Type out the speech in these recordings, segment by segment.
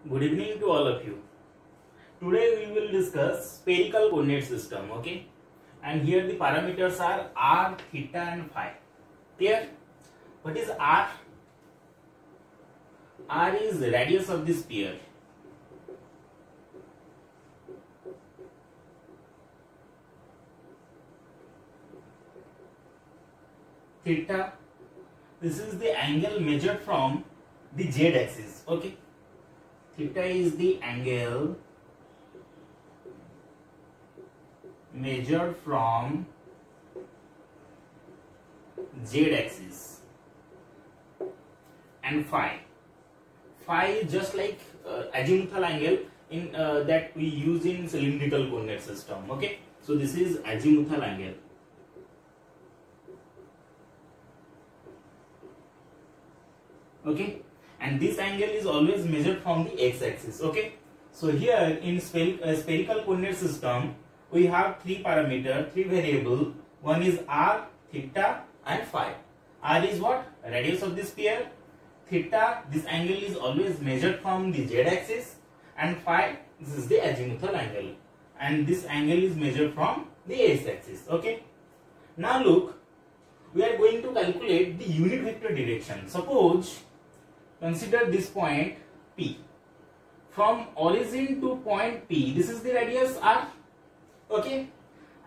Good evening to all of you. Today we will discuss spherical coordinate system, okay? And here the parameters are r, theta and phi. Clear? What is r? R is the radius of the sphere. Theta, this is the angle measured from the z axis, okay? Theta is the angle measured from z axis, and phi is just like azimuthal angle in that we use in cylindrical coordinate system, okay? So this is azimuthal angle. Okay, and this angle is always measured from the x-axis. Okay, so here in spherical coordinate system we have three parameter, three variable. One is r, theta and phi. R is what? Radius of the sphere. Theta, this angle is always measured from the z-axis, and phi, this is the azimuthal angle, and this angle is measured from the x-axis. Okay, now look, we are going to calculate the unit vector direction. Suppose consider this point P. From origin to point P, this is the radius r, okay,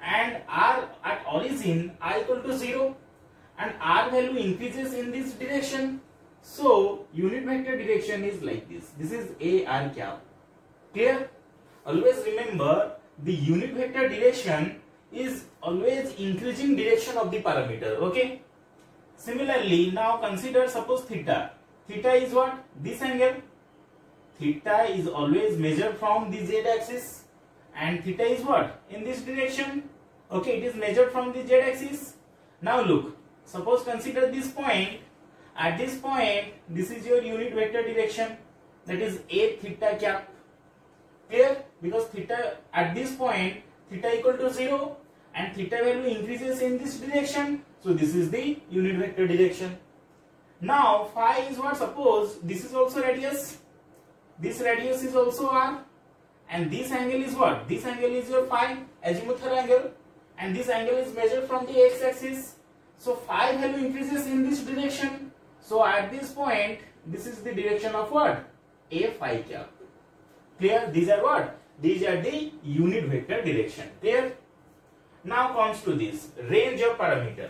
and r at origin r equal to 0, and r value increases in this direction. So unit vector direction is like this. This is a r cap. Clear? Always remember the unit vector direction is always increasing direction of the parameter. Okay. Similarly, now consider suppose theta. Theta is what? This angle. Theta is always measured from the z axis, and theta is what? In this direction. Okay, it is measured from the z axis. Now look, suppose consider this point. At this point, this is your unit vector direction, that is a theta cap. Clear? Because theta at this point, theta equal to 0, and theta value increases in this direction. So this is the unit vector direction. Now phi is what? Suppose this is also radius. This radius is also r, and this angle is what? This angle is your phi, azimuthal angle, and this angle is measured from the x-axis. So phi value increases in this direction. So at this point, this is the direction of what? A phi cap. Clear? These are what? These are the unit vector direction. Clear? Now comes to this range of parameter.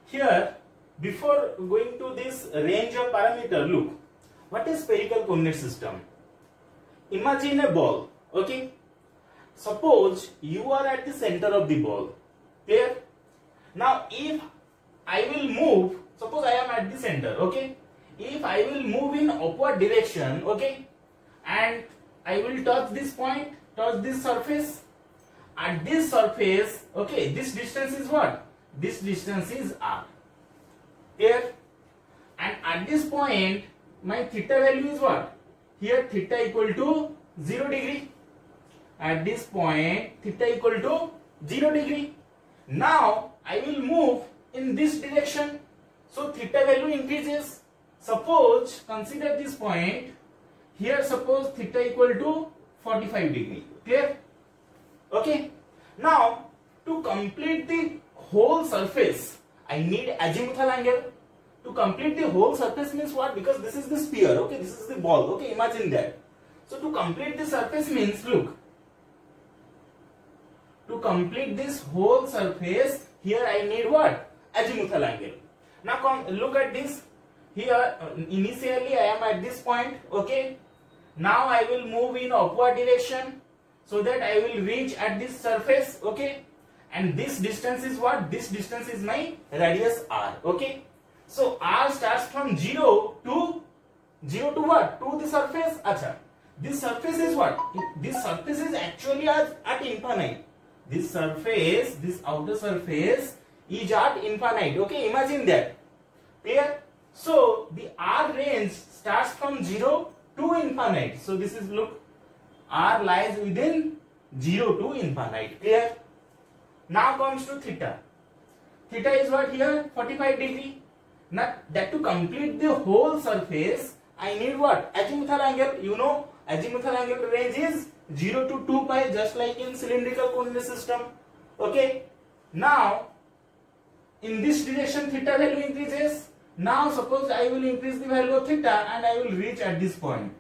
Here, before going to this range of parameter, look, what is spherical coordinate system? Imagine a ball, okay? Suppose you are at the center of the ball. Clear? Now if I will move, suppose I am at the center, okay? If I will move in upward direction, okay, and I will touch this point, touch this surface. At this surface, okay, this distance is what? This distance is r. Here, and at this point my theta value is what? Here theta equal to 0 degree. At this point theta equal to 0 degree. Now I will move in this direction, so theta value increases. Suppose consider this point. Here suppose theta equal to 45 degree. Clear? Okay. Now to complete the whole surface, I need azimuthal angle. To complete the whole surface means what? Because this is the sphere, okay, this is the ball, okay, imagine that. So to complete the surface means, look, to complete this whole surface, here I need what? Azimuthal angle. Now come look at this. Here initially I am at this point, okay. Now I will move in upward direction, so that I will reach at this surface, okay, and this distance is what? This distance is my radius r, okay. So r starts from 0 to what? To the surface. Acha, this surface is what? This surface is actually at infinite. This surface, this outer surface is at infinite, okay, imagine that. Clear? So the r range starts from 0 to infinite. So this is, look, r lies within 0 to infinite. Clear? Now comes to theta. Theta is what? Here 45 degree. Now that to complete the whole surface, I need what? Azimuthal angle. You know, azimuthal angle range is 0 to 2 pi, just like in cylindrical coordinate system. Okay. Now, in this direction, theta value increases. Now, suppose I will increase the value of theta and I will reach at this point.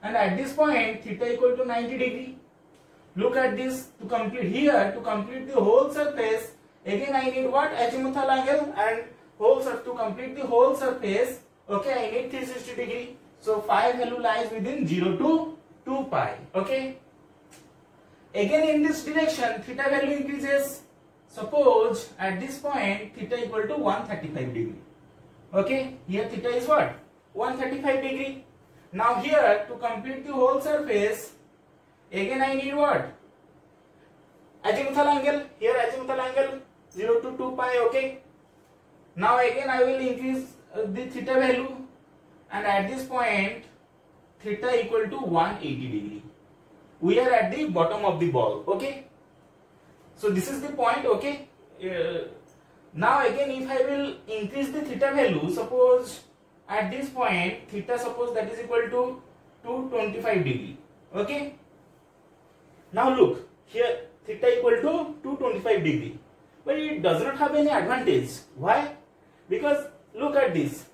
And at this point, theta equal to 90 degree. Look at this. To complete here, to complete the whole surface, again I need what? Azimuthal angle, and to complete the whole surface, okay, I need 360 degree. So phi value lies within 0 to 2 pi. Okay. Again in this direction, theta value increases. Suppose at this point, theta equal to 135 degree. Okay. Here theta is what? 135 degree. Now here, to complete the whole surface, again I need what? Azimuthal angle. Here azimuthal angle 0 to 2 pi. Okay. Now again I will increase the theta value, and at this point theta equal to 180 degree. We are at the bottom of the ball. Okay. So this is the point. Okay. Now again if I will increase the theta value, suppose at this point theta, suppose that is equal to 225 degree. Okay. Now look, here theta equal to 225 degree. But it does not have any advantage. Why? Because look at this.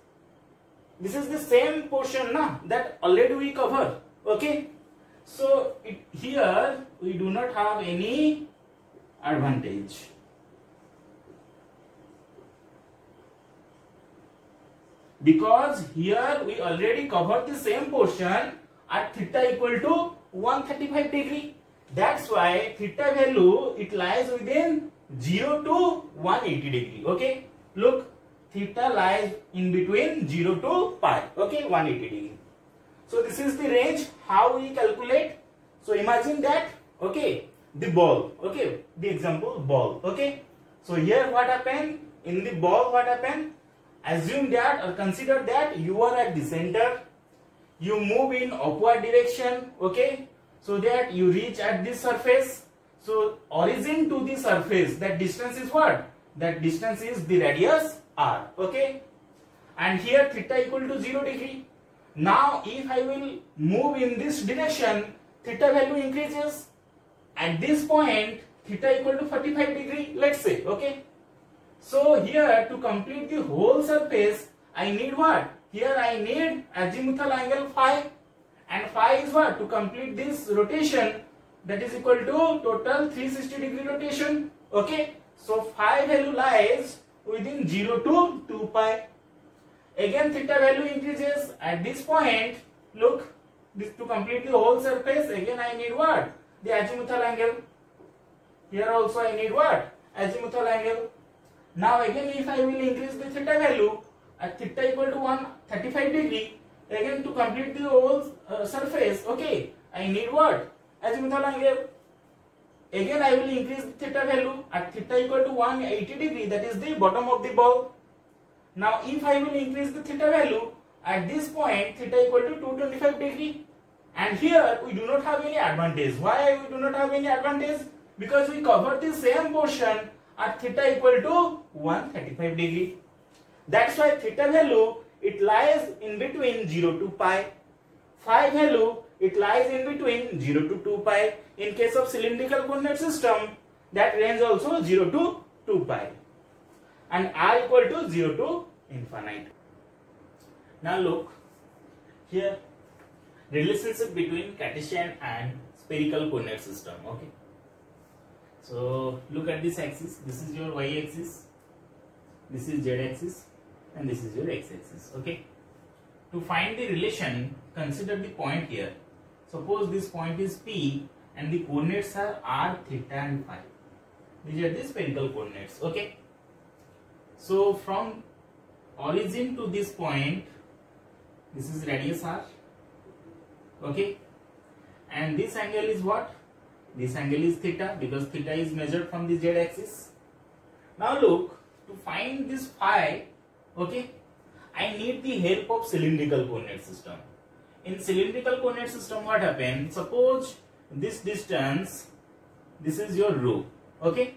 This is the same portion that already we cover. Okay. So here we do not have any advantage. Because here we already covered the same portion at theta equal to 135 degree. That's why theta value, it lies within 0 to 180 degree. Okay. Look, theta lies in between 0 to pi. Okay. 180 degree. So this is the range how we calculate. So imagine that. Okay. The ball. Okay. The example ball. Okay. So here what happened? In the ball what happened? Assume that or consider that you are at the center. You move in upward direction. Okay. So that you reach at this surface. So origin to the surface, that distance is what? That distance is the radius r. Okay. And here theta equal to 0 degree. Now if I will move in this direction, theta value increases. At this point theta equal to 45 degree, let's say. Okay. So here to complete the whole surface, I need what? Here I need azimuthal angle phi, and phi is what? To complete this rotation, that is equal to total 360 degree rotation. Okay. So phi value lies within 0 to 2 pi. Again theta value increases. At this point, look, this to complete the whole surface, again I need what? The azimuthal angle. Here also I need what? Azimuthal angle. Now again if I will increase the theta value at theta equal to 135 degree, again to complete the whole surface, okay, I need what? Azimuthal angle. Again I will increase the theta value at theta equal to 180 degree, that is the bottom of the ball. Now if I will increase the theta value at this point, theta equal to 225 degree, and here we do not have any advantage. Why we do not have any advantage? Because we covered the same portion at theta equal to 135 degree. That's why theta value, it lies in between 0 to pi. Phi value, it lies in between 0 to 2 pi. In case of cylindrical coordinate system, that range also 0 to 2 pi. And r equal to 0 to infinite. Now look, here relationship between Cartesian and spherical coordinate system. Okay. So look at this axis. This is your y axis, this is z axis, and this is your x axis. Okay. To find the relation, consider the point here. Suppose this point is P and the coordinates are r, theta and phi. These are the spherical coordinates. Okay. So from origin to this point, this is radius r. Okay. And this angle is what? This angle is theta, because theta is measured from the z axis. Now look, to find this phi, okay, I need the help of cylindrical coordinate system. In cylindrical coordinate system, what happens? Suppose this distance, this is your rho. Okay,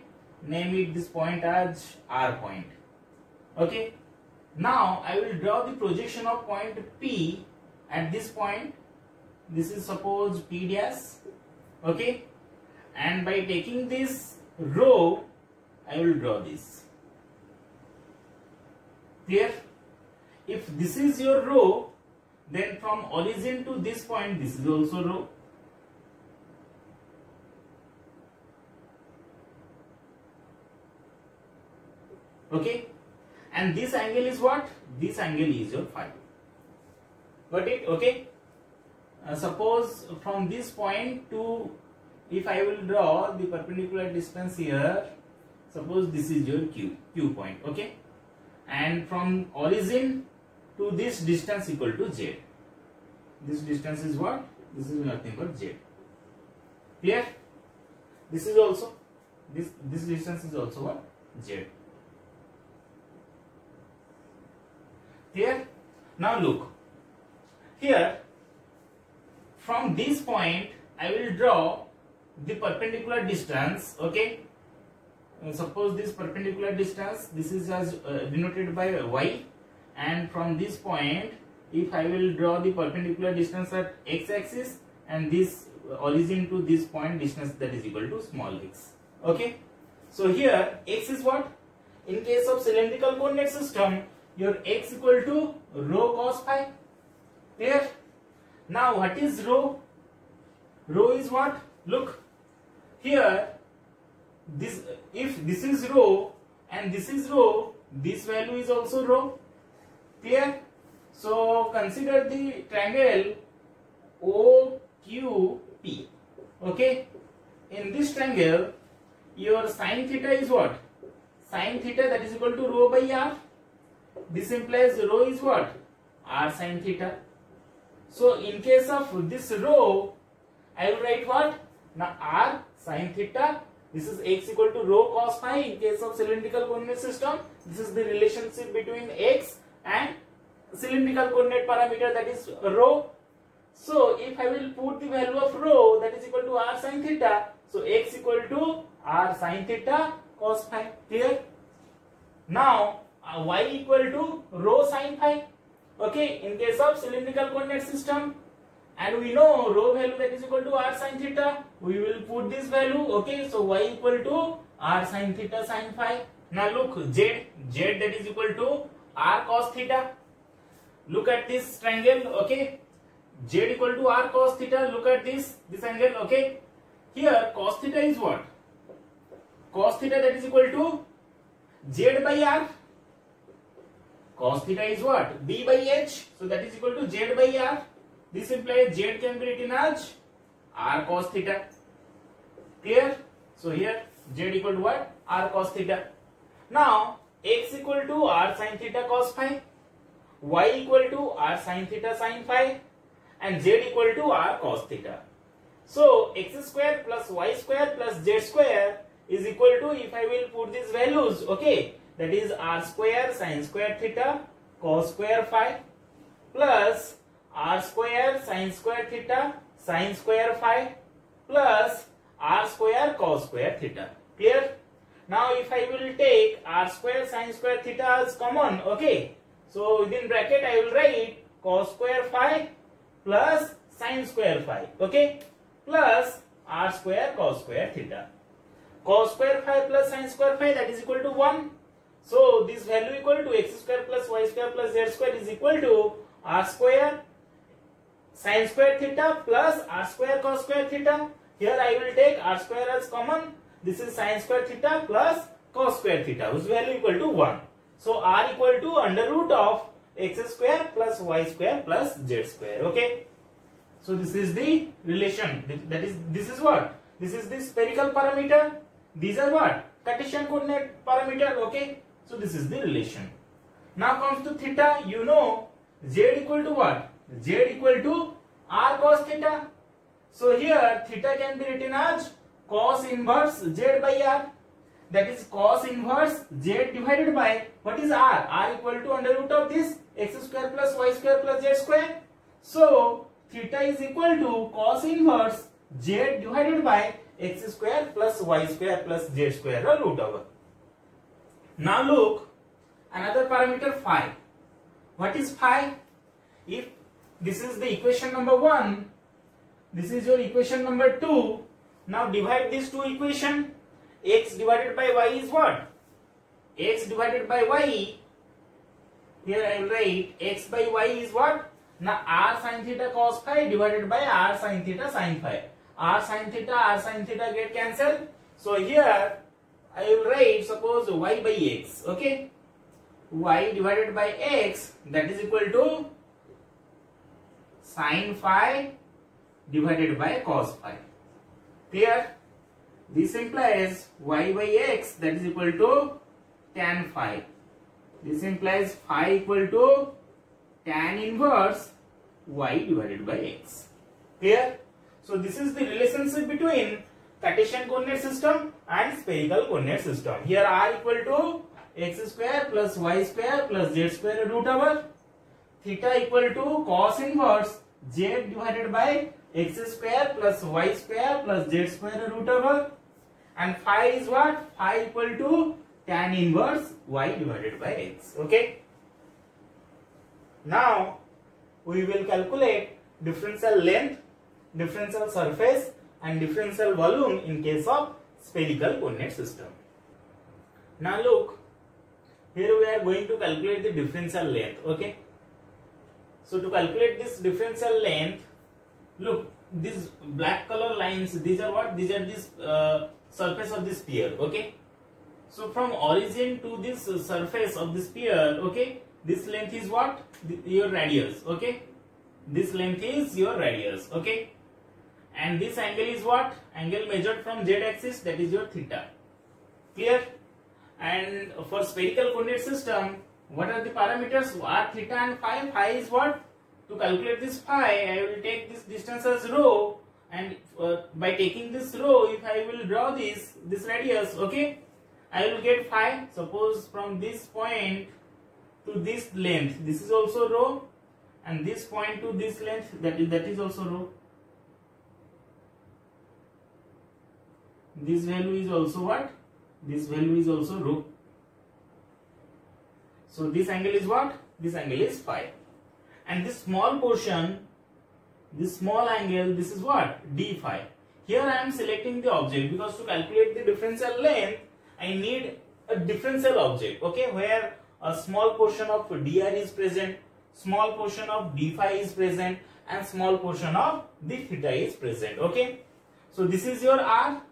name it this point as r point. Okay. Now I will draw the projection of point P at this point. This is suppose P dash, okay, and by taking this row I will draw this. Clear? If this is your row, then from origin to this point this is also row. Okay, and this angle is what? This angle is your phi. Got it? Okay. Suppose from this point to, if I will draw the perpendicular distance here, suppose this is your Q point, okay, and from origin to this distance equal to Z. This distance is what? This is nothing but Z. Clear? This is also, this distance is also what? Z. Clear? Now look here. From this point I will draw the perpendicular distance, okay. Suppose this perpendicular distance, this is as denoted by y, and from this point if I will draw the perpendicular distance at x axis, and this origin to this point distance, that is equal to small x, okay. So here x is what? In case of cylindrical coordinate system, your x equal to rho cos phi. Clear? Now what is rho? Rho is what? Look here, this, if this is rho and this is rho, this value is also rho. Clear? So consider the triangle OQP, okay. In this triangle your sin theta is what? Sin theta, that is equal to rho by r. This implies rho is what? R sin theta. So in case of this rho, I will write what? Now r sin theta. This is x equal to rho cos phi. In case of cylindrical coordinate system, this is the relationship between x and cylindrical coordinate parameter, that is rho. So if I will put the value of rho, that is equal to r sin theta, so x equal to r sin theta cos phi. Clear? Now y equal to rho sin phi, okay, in case of cylindrical coordinate system, and we know rho value, that is equal to r sin theta. We will put this value, okay. So y equal to r sin theta sin phi. Now look, z that is equal to r cos theta. Look at this triangle, okay. Z equal to r cos theta. Look at this angle, okay. Here cos theta is what? Cos theta, that is equal to z by r. Cos theta is what? B by h. So that is equal to z by r. This implies z can be written as r cos theta. Clear? So here z equal to what? R cos theta. Now x equal to r sin theta cos phi, y equal to r sin theta sin phi, and z equal to r cos theta. So x square plus y square plus z square is equal to, if I will put these values, okay, that is r square sin square theta cos square phi plus r square sin square theta sin square phi plus r square cos square theta. Clear? Now if I will take r square sin square theta as common, okay, so within bracket I will write cos square phi plus sin square phi, okay, plus r square cos square theta. Cos square phi plus sin square phi, that is equal to 1. So this value equal to x square plus y square plus z square is equal to r square sin square theta plus r square cos square theta. Here I will take r square as common. This is sin square theta plus cos square theta, whose value equal to 1. So r equal to under root of x square plus y square plus z square, okay. So this is the relation, that is, this is what? This is the spherical parameter. These are what? Cartesian coordinate parameter, okay. So this is the relation. Now comes to theta. You know z equal to what? Z equal to r cos theta. So here theta can be written as cos inverse z by r. That is cos inverse z divided by, what is r? R equal to under root of this x square plus y square plus z square. So theta is equal to cos inverse z divided by x square plus y square plus z square, or root over. Now look, another parameter phi. What is phi? If this is the equation number 1. This is your equation number 2. Now divide these two equations. X divided by y is what? X divided by y. Here I will write x by y is what? Now r sin theta cos phi divided by r sin theta sin phi. R sin theta get cancelled. So here I will write suppose y by x. Okay. Y divided by x, that is equal to sin phi divided by cos phi. Clear? This implies y by x, that is equal to tan phi. This implies phi equal to tan inverse y divided by x. Clear? So this is the relationship between Cartesian coordinate system and spherical coordinate system. Here r equal to x square plus y square plus z square root over theta equal to cos inverse z divided by x square plus y square plus z square root over, and phi is what? Phi equal to tan inverse y divided by x. Okay. Now we will calculate differential length, differential surface and differential volume in case of spherical coordinate system. Now look, here we are going to calculate the differential length. Okay. So to calculate this differential length, look, these black color lines, these are what? These are this surface of the sphere. Okay. So from origin to this surface of the sphere, okay, this length is what? Your radius. Okay. This length is your radius. Okay. And this angle is what? Angle measured from z axis, that is your theta. Clear? And for spherical coordinate system, what are the parameters? R, theta and phi. Phi is what? To calculate this phi, I will take this distance as rho, and by taking this rho, if I will draw this radius, okay, I will get phi. Suppose from this point to this length, this is also rho, and this point to this length, that is also rho. This value is also what? This value is also rho. So this angle is what? This angle is phi. And this small portion, this small angle, this is what? D phi. Here I am selecting the object because to calculate the differential length, I need a differential object, okay, where a small portion of dr is present, small portion of d phi is present, and small portion of the theta is present. Okay. So this is your r.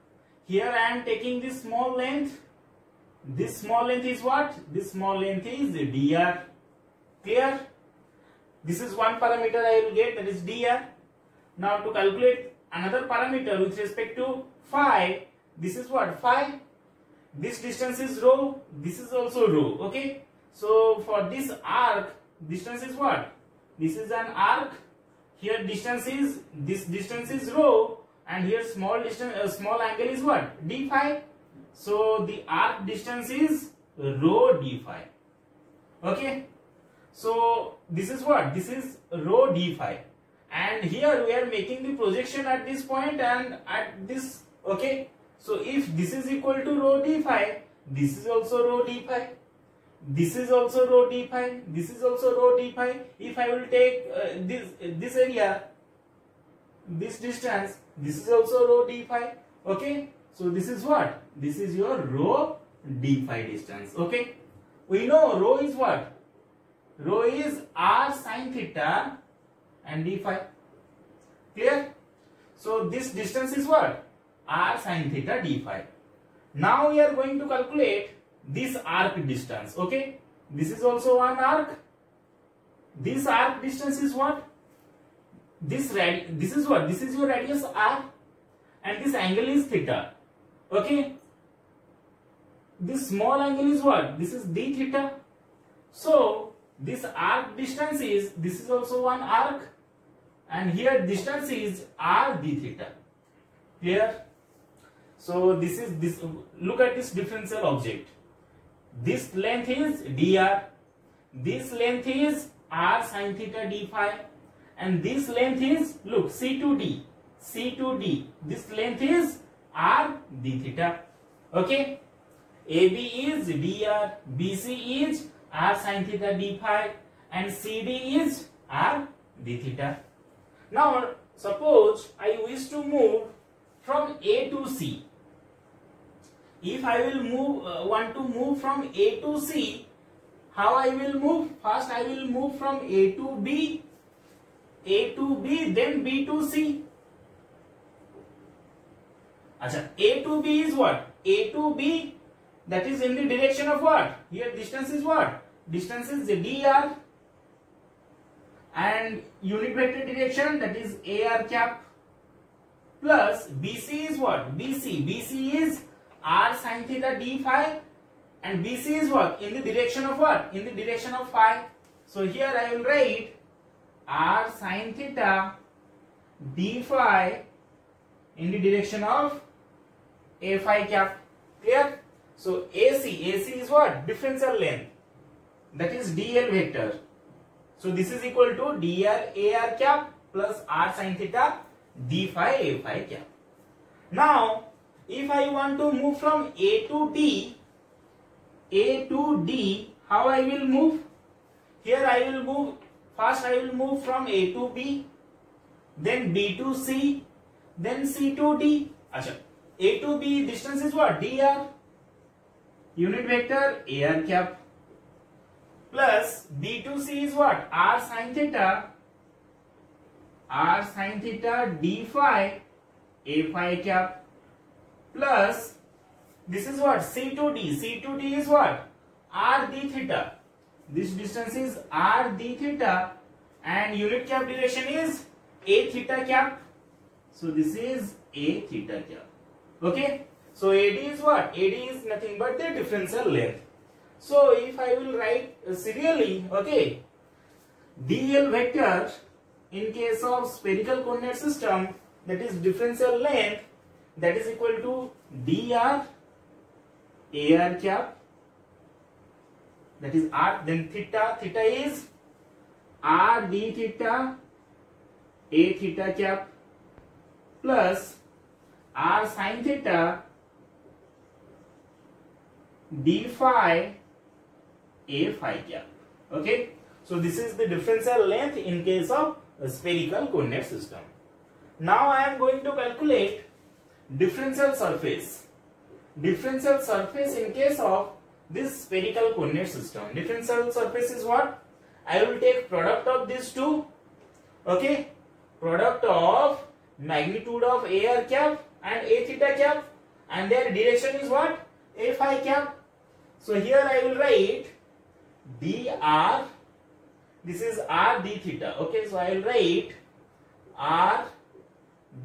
Here I am taking this small length. This small length is what? This small length is dr. Clear? This is one parameter I will get, that is dr. Now to calculate another parameter with respect to phi, this is what? Phi. This distance is rho. This is also rho. Okay. So for this arc, distance is what? This is an arc. Here distance is, this distance is rho, and here small distance, small angle is what? D phi. So the arc distance is rho d phi. Okay. So this is what? This is rho d phi. And here we are making the projection at this point and at this. Okay. So if this is equal to rho d phi, this is also rho d phi. This is also rho d phi. This is also rho d phi. If I will take this area, this distance, this is also rho d phi. Okay. So this is what? This is your rho d phi distance. Okay. We know rho is what? Rho is r sin theta and d phi. Clear? So this distance is what? R sin theta d phi. Now we are going to calculate this arc distance. Okay. This is also one arc. This arc distance is what? This is what? This is your radius r, and this angle is theta. Okay. This small angle is what? This is d theta. So this arc distance is, this is also one arc, and here distance is r d theta. Clear? So this is this. Look at this differential object. This length is dr. This length is r sin theta d phi, and this length is, look, c to d. C to d. This length is r d theta. Okay. AB is dr. BC is r sin theta d phi, and CD is r d theta. Now suppose I wish to move from A to C. If I will want to move from A to C, how I will move? First I will move from A to B, then B to C. Acha, A to B is what? A to B, that is in the direction of what? Here distance is what? Distance is dr, and unit vector direction, that is ar cap, plus BC is what? BC is r sin theta d phi, and BC is what? In the direction of what? In the direction of phi. So here I will write r sin theta d phi in the direction of a phi cap. Clear? So AC is what? Differential length, that is dl vector. So this is equal to dr ar cap plus r sin theta d phi a phi cap. Now if I want to move from A to D, how I will move? Here I will move, first I will move from A to B, then B to C, then C to D. Achha, A to B distance is what? dr, unit vector ar cap, plus B to C is what? R sin theta d phi a phi cap, plus this is what? C to D is what? R d theta. This distance is R d theta, and unit cap direction is a theta cap. So this is a theta cap. Okay. So AD is what? AD is nothing but the differential length. So if I will write serially, okay, dl vector in case of spherical coordinate system, that is differential length, that is equal to dr ar cap, that is r, then theta is r d theta a theta cap, plus r sin theta d phi a phi cap. Okay, so this is the differential length in case of a spherical coordinate system. Now I am going to calculate differential surface. Differential surface in case of this spherical coordinate system. Differential surface is what? I will take product of these two. Okay, product of magnitude of ar cap and a theta cap, and their direction is what? A phi cap. So here I will write dr, this is r d theta. Okay, so I will write r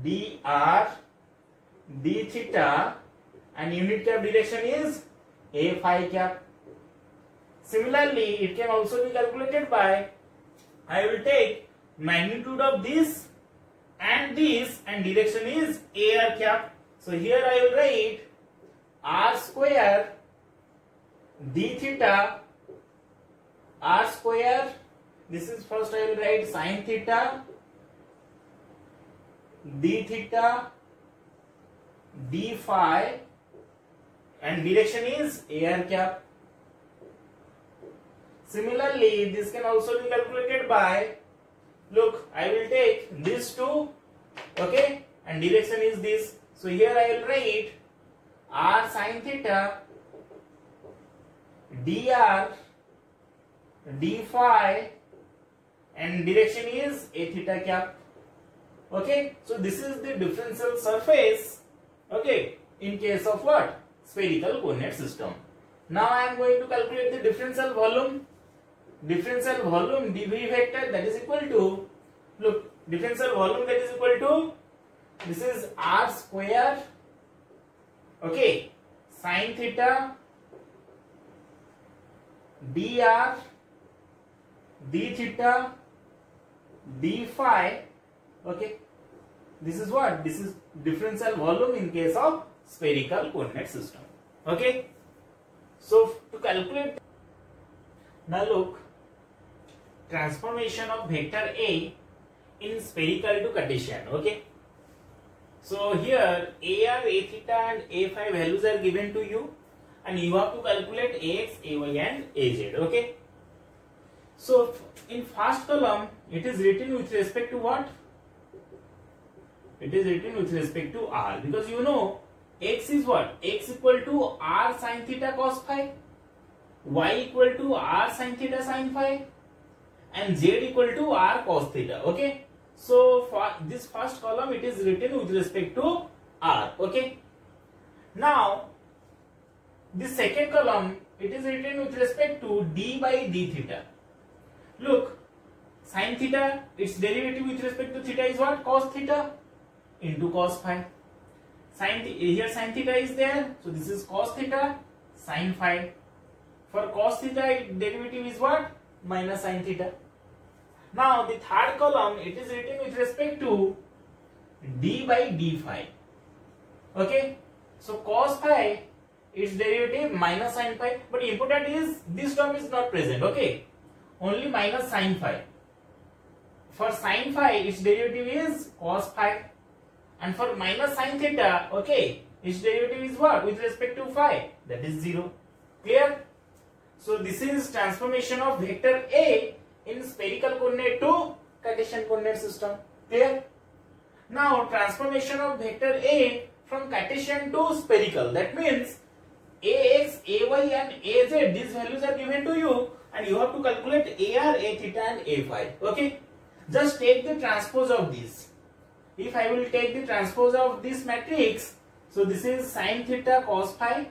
dr d theta, and unit cap direction is a phi cap. Similarly, it can also be calculated by, I will take magnitude of this, and direction is ar cap. So here I will write r square d theta, r square, this is first I will write sin theta d theta d phi, and direction is ar cap. Similarly, this can also be calculated by, look, I will take these two, okay, and direction is this. So here I will write r sin theta dr d phi, and direction is a theta cap. Okay, so this is the differential surface, okay, in case of what? Spherical coordinate system. Now I am going to calculate the differential volume. Differential volume dV vector, that is equal to, look, differential volume, that is equal to, this is r square, okay, sin theta dr d theta d phi. Okay, this is what? This is differential volume in case of spherical coordinate system. Okay, so to calculate, now look, transformation of vector A in spherical to Cartesian. Okay, so here ar, a theta and a phi values are given to you, and you have to calculate ax, ay and az. Okay, So in first column, it is written with respect to what? It is written with respect to r, because you know x is what? X equal to r sin theta cos phi, y equal to r sin theta sin phi, and z equal to r cos theta. Okay, so for this first column, it is written with respect to r. Okay, now this second column, it is written with respect to d by d theta. Look, sin theta, its derivative with respect to theta is what? Cos theta into cos phi. Here sin theta is there, so this is cos theta sin phi. For cos theta, derivative is what? Minus sin theta. Now the third column, it is written with respect to d by d phi. Okay, so cos phi, its derivative minus sin phi, but important is this term is not present. Okay, only minus sin phi. For sin phi, its derivative is cos phi, and for minus sin theta, okay, its derivative is what? With respect to phi, that is 0. Clear? So this is transformation of vector A in spherical coordinate to Cartesian coordinate system. Clear? Now transformation of vector A from Cartesian to spherical. That means Ax, Ay and Az, these values are given to you, and you have to calculate AR, A theta and A phi. Okay, just take the transpose of this. If I will take the transpose of this matrix, so this is sin theta cos phi,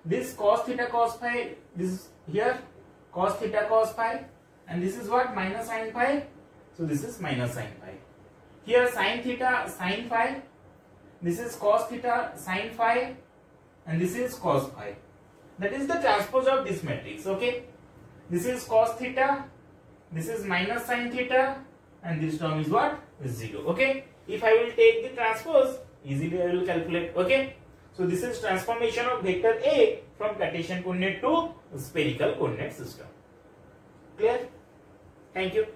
this cos theta cos phi, this here cos theta cos phi, and this is what? Minus sin phi, so this is minus sin phi. Here sin theta sin phi, this is cos theta sin phi, and this is cos phi. That is the transpose of this matrix. Okay, this is cos theta, this is minus sin theta, and this term is what? Is 0. Okay, if I will take the transpose, easily I will calculate. Okay, so this is transformation of vector A from Cartesian coordinate to spherical coordinate system. Clear? Thank you.